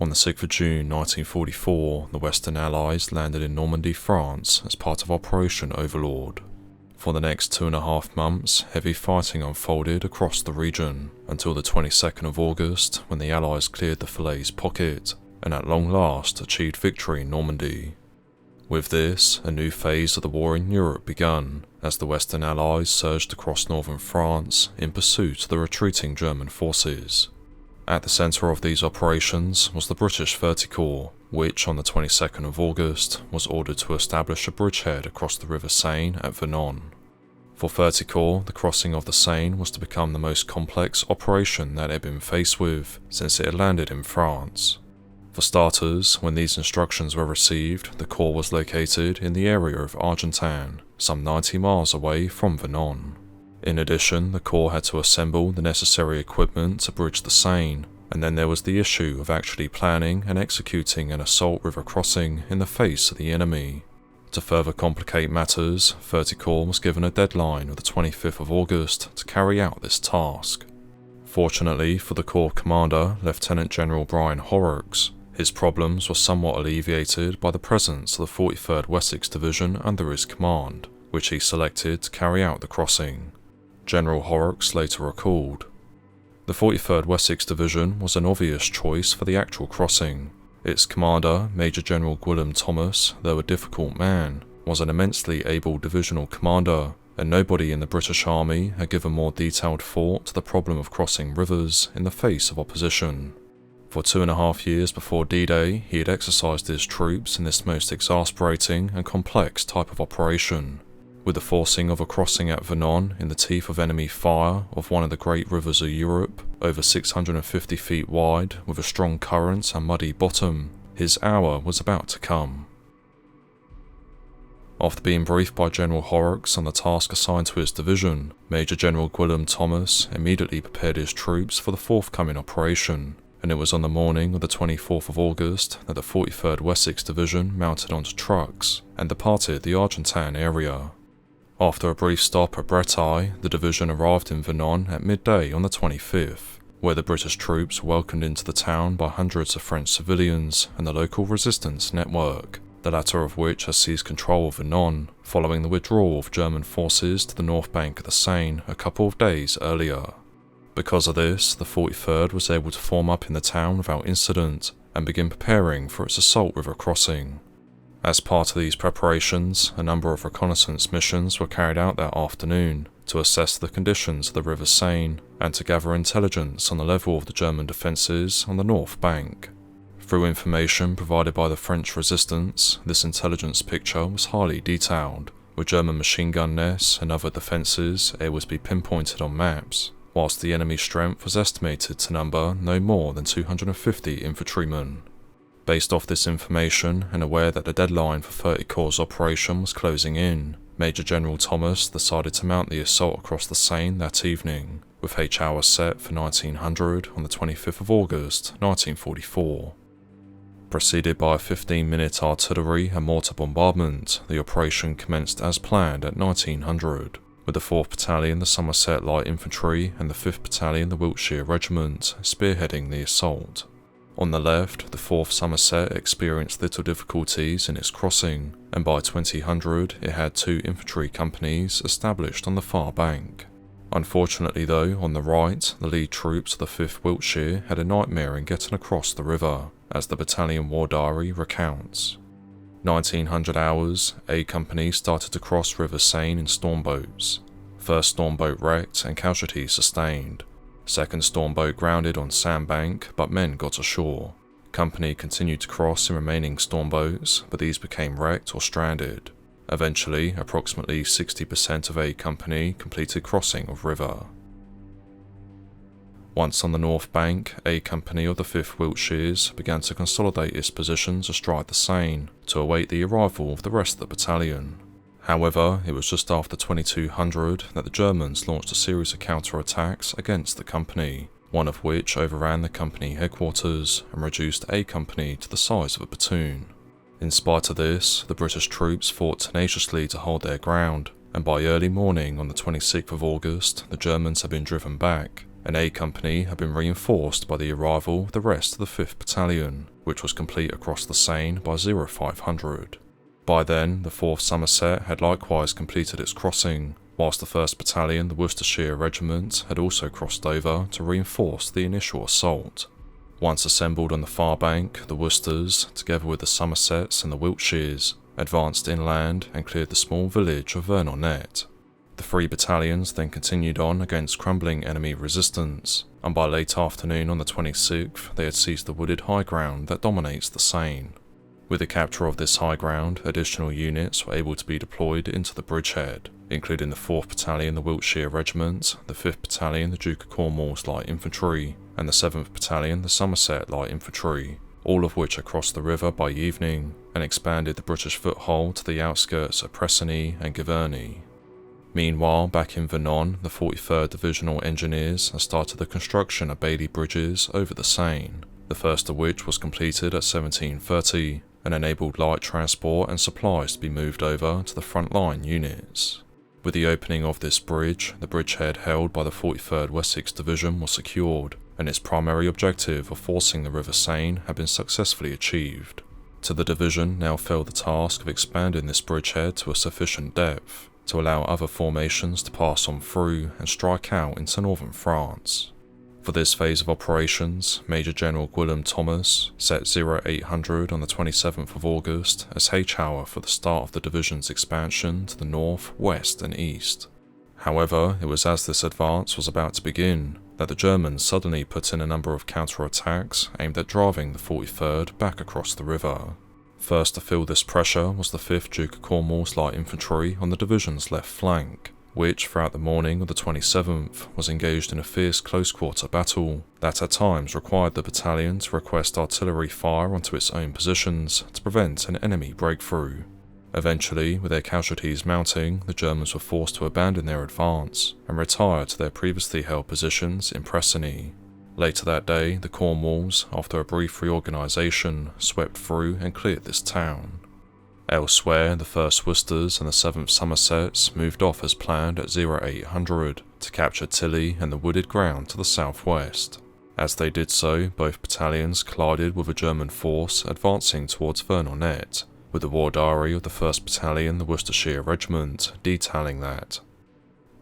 On the 6th of June 1944, the Western Allies landed in Normandy, France as part of Operation Overlord. For the next 2.5 months, heavy fighting unfolded across the region, until the 22nd of August when the Allies cleared the Falaise pocket, and at long last achieved victory in Normandy. With this, a new phase of the war in Europe began, as the Western Allies surged across northern France in pursuit of the retreating German forces. At the centre of these operations was the British 30 Corps, which on the 22nd of August was ordered to establish a bridgehead across the River Seine at Vernon. For 30 Corps, the crossing of the Seine was to become the most complex operation that it had been faced with since it had landed in France. For starters, when these instructions were received, the Corps was located in the area of Argentan, some 90 miles away from Vernon. In addition, the Corps had to assemble the necessary equipment to bridge the Seine, and then there was the issue of actually planning and executing an assault river crossing in the face of the enemy. To further complicate matters, 30 Corps was given a deadline of the 25th of August to carry out this task. Fortunately for the Corps commander, Lieutenant General Brian Horrocks, his problems were somewhat alleviated by the presence of the 43rd Wessex Division under his command, which he selected to carry out the crossing. General Horrocks later recalled, "The 43rd Wessex Division was an obvious choice for the actual crossing. Its commander, Major General Gwilym Thomas, though a difficult man, was an immensely able divisional commander, and nobody in the British Army had given more detailed thought to the problem of crossing rivers in the face of opposition. For 2.5 years before D-Day, he had exercised his troops in this most exasperating and complex type of operation, with the forcing of a crossing at Vernon in the teeth of enemy fire of one of the great rivers of Europe, over 650 feet wide, with a strong current and muddy bottom. His hour was about to come." After being briefed by General Horrocks on the task assigned to his division, Major General Gwilym Thomas immediately prepared his troops for the forthcoming operation, and it was on the morning of the 24th of August that the 43rd Wessex Division mounted onto trucks and departed the Argentan area. After a brief stop at Breakout, the division arrived in Vernon at midday on the 25th, where the British troops were welcomed into the town by hundreds of French civilians and the local resistance network, the latter of which has seized control of Vernon following the withdrawal of German forces to the north bank of the Seine a couple of days earlier. Because of this, the 43rd was able to form up in the town without incident and begin preparing for its assault river crossing. As part of these preparations, a number of reconnaissance missions were carried out that afternoon to assess the conditions of the River Seine and to gather intelligence on the level of the German defences on the north bank. Through information provided by the French resistance, this intelligence picture was highly detailed, with German machine gun nests and other defences able to be pinpointed on maps, whilst the enemy strength was estimated to number no more than 250 infantrymen. Based off this information, and aware that the deadline for 30 Corps' operation was closing in, Major General Thomas decided to mount the assault across the Seine that evening, with H hours set for 1900 on the 25th of August 1944. Preceded by a 15-minute artillery and mortar bombardment, the operation commenced as planned at 1900, with the 4th Battalion, the Somerset Light Infantry, and the 5th Battalion, the Wiltshire Regiment, spearheading the assault. On the left, the 4th Somerset experienced little difficulties in its crossing, and by 2000 it had 2 infantry companies established on the far bank. Unfortunately though, on the right, the lead troops of the 5th Wiltshire had a nightmare in getting across the river, as the battalion war diary recounts. 1900 hours, A Company started to cross River Seine in stormboats. First stormboat wrecked and casualties sustained. Second stormboat grounded on sandbank, but men got ashore. Company continued to cross in remaining stormboats, but these became wrecked or stranded. Eventually, approximately 60% of A Company completed crossing of river. Once on the north bank, A Company of the 5th Wiltshires began to consolidate its positions astride the Seine to await the arrival of the rest of the battalion. However, it was just after 2200 that the Germans launched a series of counter-attacks against the company, one of which overran the company headquarters and reduced A Company to the size of a platoon. In spite of this, the British troops fought tenaciously to hold their ground, and by early morning on the 26th of August, the Germans had been driven back, An A Company had been reinforced by the arrival of the rest of the 5th Battalion, which was complete across the Seine by 0500. By then, the 4th Somerset had likewise completed its crossing, whilst the 1st Battalion, the Worcestershire Regiment, had also crossed over to reinforce the initial assault. Once assembled on the far bank, the Worcesters, together with the Somersets and the Wiltshires, advanced inland and cleared the small village of Vernon. The 3 battalions then continued on against crumbling enemy resistance, and by late afternoon on the 26th they had seized the wooded high ground that dominates the Seine. With the capture of this high ground, additional units were able to be deployed into the bridgehead, including the 4th Battalion, the Wiltshire Regiment, the 5th Battalion, the Duke of Cornwall's Light Infantry, and the 7th Battalion, the Somerset Light Infantry, all of which had crossed the river by evening and expanded the British foothold to the outskirts of Pressigny and Giverny. Meanwhile, back in Vernon, the 43rd Divisional Engineers had started the construction of Bailey bridges over the Seine, the first of which was completed at 1730 and enabled light transport and supplies to be moved over to the front-line units. With the opening of this bridge, the bridgehead held by the 43rd Wessex Division was secured, and its primary objective of forcing the River Seine had been successfully achieved. To the division now fell the task of expanding this bridgehead to a sufficient depth to allow other formations to pass on through and strike out into northern France. For this phase of operations, Major General Gwilym Thomas set 0800 on the 27th of August as H-hour for the start of the division's expansion to the north, west and east. However, it was as this advance was about to begin that the Germans suddenly put in a number of counter-attacks aimed at driving the 43rd back across the river. First to feel this pressure was the 5th Duke of Cornwall's Light Infantry on the division's left flank, which throughout the morning of the 27th was engaged in a fierce close-quarter battle that at times required the battalion to request artillery fire onto its own positions to prevent an enemy breakthrough. Eventually, with their casualties mounting, the Germans were forced to abandon their advance and retire to their previously held positions in Pressigny. Later that day, the Cornwalls, after a brief reorganisation, swept through and cleared this town. Elsewhere, the 1st Worcesters and the 7th Somersets moved off as planned at 0800 to capture Tilly and the wooded ground to the southwest. As they did so, both battalions collided with a German force advancing towards Vernon, with the war diary of the 1st Battalion, the Worcestershire Regiment, detailing that.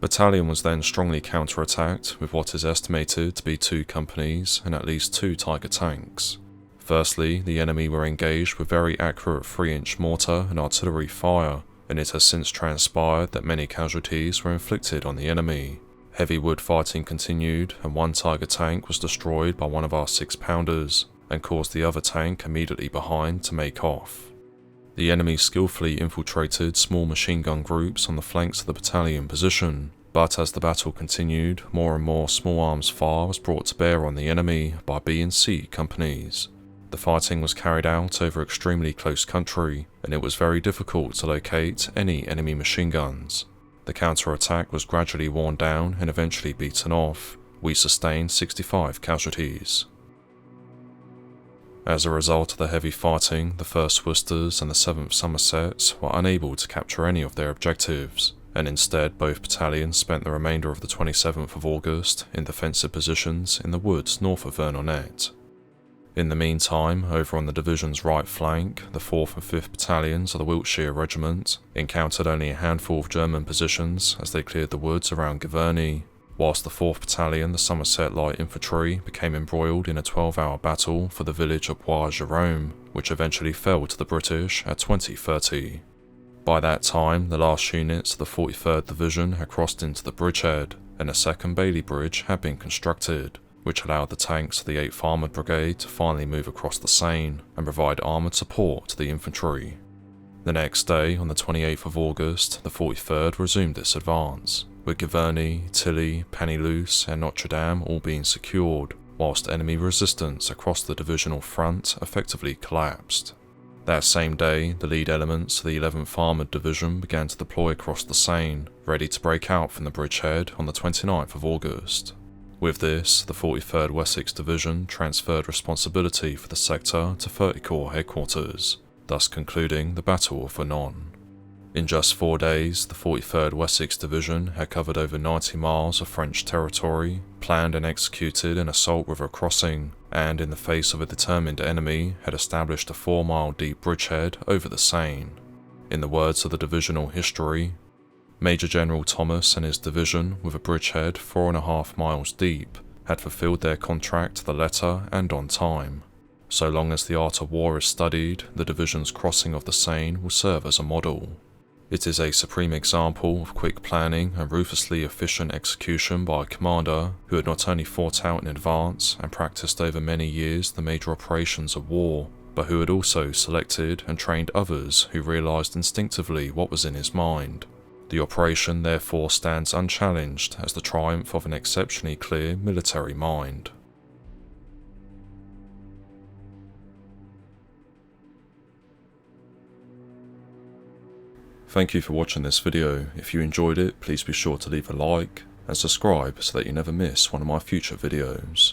Battalion was then strongly counter-attacked with what is estimated to be 2 companies and at least 2 Tiger tanks. Firstly, the enemy were engaged with very accurate 3-inch mortar and artillery fire, and it has since transpired that many casualties were inflicted on the enemy. Heavy wood fighting continued, and 1 Tiger tank was destroyed by one of our 6-pounders, and caused the other tank immediately behind to make off. The enemy skillfully infiltrated small machine gun groups on the flanks of the battalion position, but as the battle continued, more and more small arms fire was brought to bear on the enemy by B and C companies. The fighting was carried out over extremely close country, and it was very difficult to locate any enemy machine guns. The counter-attack was gradually worn down and eventually beaten off. We sustained 65 casualties. As a result of the heavy fighting, the 1st Worcesters and the 7th Somersets were unable to capture any of their objectives, and instead both battalions spent the remainder of the 27th of August in defensive positions in the woods north of Vernon. In the meantime, over on the division's right flank, the 4th and 5th Battalions of the Wiltshire Regiment encountered only a handful of German positions as they cleared the woods around Giverny, whilst the 4th Battalion, the Somerset Light Infantry, became embroiled in a 12-hour battle for the village of Bois-Jérôme, which eventually fell to the British at 20:30. By that time, the last units of the 43rd Division had crossed into the bridgehead, and a second Bailey Bridge had been constructed, which allowed the tanks of the 8th Armoured Brigade to finally move across the Seine and provide armoured support to the infantry. The next day, on the 28th of August, the 43rd resumed its advance, with Giverny, Tilly, Pennylus and Notre Dame all being secured, whilst enemy resistance across the divisional front effectively collapsed. That same day, the lead elements of the 11th Armoured Division began to deploy across the Seine, ready to break out from the bridgehead on the 29th of August. With this, the 43rd Wessex Division transferred responsibility for the sector to 30 Corps headquarters, thus concluding the Battle of Vernon. In just 4 days, the 43rd Wessex Division had covered over 90 miles of French territory, planned and executed an assault river crossing, and in the face of a determined enemy had established a 4-mile deep bridgehead over the Seine. In the words of the divisional history, Major General Thomas and his division, with a bridgehead 4.5 miles deep, had fulfilled their contract to the letter and on time. So long as the art of war is studied, the division's crossing of the Seine will serve as a model. It is a supreme example of quick planning and ruthlessly efficient execution by a commander who had not only thought out in advance and practiced over many years the major operations of war, but who had also selected and trained others who realized instinctively what was in his mind. The operation therefore stands unchallenged as the triumph of an exceptionally clear military mind. Thank you for watching this video. If you enjoyed it, please be sure to leave a like and subscribe so that you never miss one of my future videos.